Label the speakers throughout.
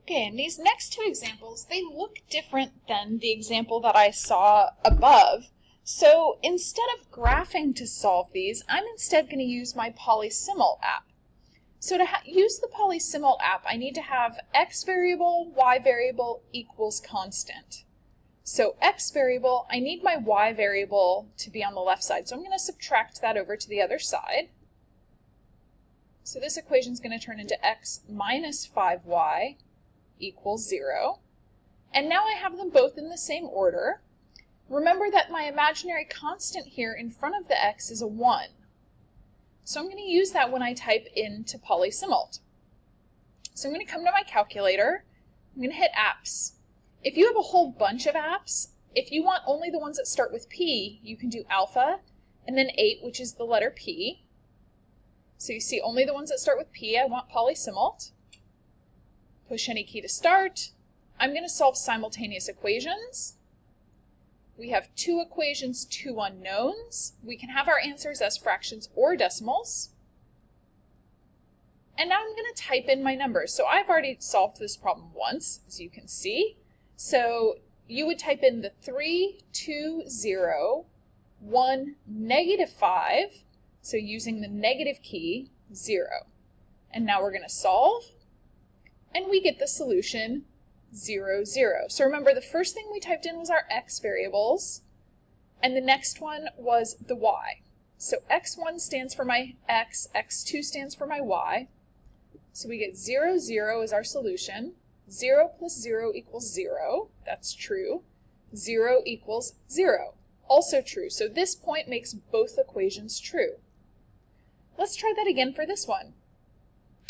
Speaker 1: Okay, and these next two examples, they look different than the example that I saw above. So instead of graphing to solve these, I'm instead going to use my PlySmlt app. So to use the PlySmlt app, I need to have x variable, y variable equals constant. So x variable, I need my y variable to be on the left side. So I'm going to subtract that over to the other side. So this equation is going to turn into x minus 5y equals 0. And now I have them both in the same order. Remember that my imaginary constant here in front of the x is a 1. So I'm going to use that when I type into PlySmlt. So I'm going to come to my calculator. I'm going to hit apps. If you have a whole bunch of apps, if you want only the ones that start with P, you can do alpha and then 8, which is the letter P. So you see only the ones that start with P, I want PlySmlt. Push any key to start. I'm going to solve simultaneous equations. We have 2 equations, 2 unknowns. We can have our answers as fractions or decimals. And now I'm going to type in my numbers. So I've already solved this problem once, as you can see. So you would type in the 3, 2, 0, 1, negative 5. So using the negative key, 0. And now we're going to solve. And we get the solution 0, 0. So remember, the first thing we typed in was our x variables, and the next one was the y. So x1 stands for my x, x2 stands for my y. So we get 0, 0 is our solution. 0 plus 0 equals 0. That's true. 0 equals 0. Also true. So this point makes both equations true. Let's try that again for this one.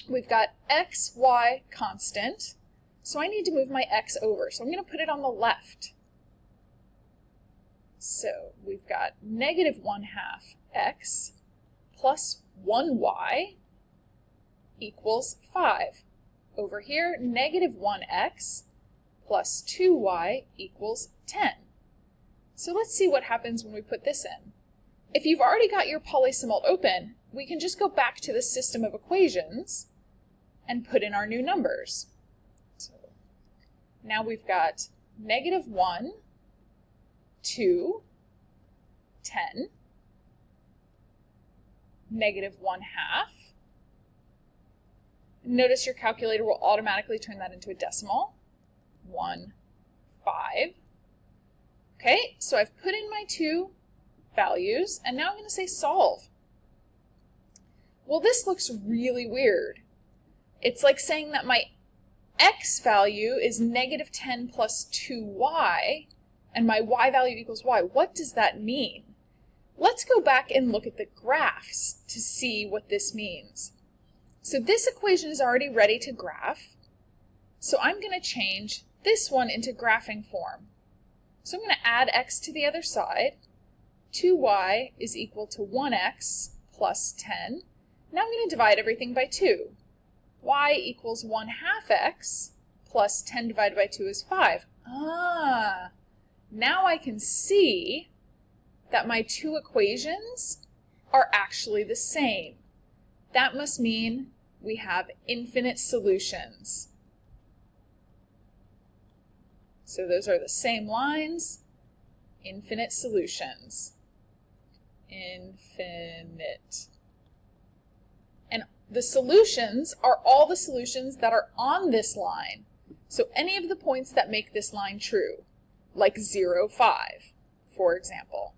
Speaker 1: We've got x, y constant. So I need to move my x over. So I'm going to put it on the left. So we've got negative 1/2 x plus 1y equals 5. Over here, negative 1x plus 2y equals 10. So let's see what happens when we put this in. If you've already got your PlySmlt open, we can just go back to the system of equations and put in our new numbers. So now we've got negative 1, 2, 10, negative 1/2. Notice your calculator will automatically turn that into a decimal. 1, 5. Okay, so I've put in my 2 values, and now I'm going to say solve. Well, this looks really weird. It's like saying that my x value is negative 10 plus 2y, and my y value equals y. What does that mean? Let's go back and look at the graphs to see what this means. So this equation is already ready to graph. So I'm going to change this one into graphing form. So I'm going to add x to the other side. 2y is equal to 1x plus 10. Now I'm going to divide everything by 2. Y equals 1/2 x plus 10 divided by 2 is 5. Now I can see that my 2 equations are actually the same. That must mean we have infinite solutions. So those are the same lines, infinite solutions. Infinite. And the solutions are all the solutions that are on this line. So any of the points that make this line true, like 0, 5, for example.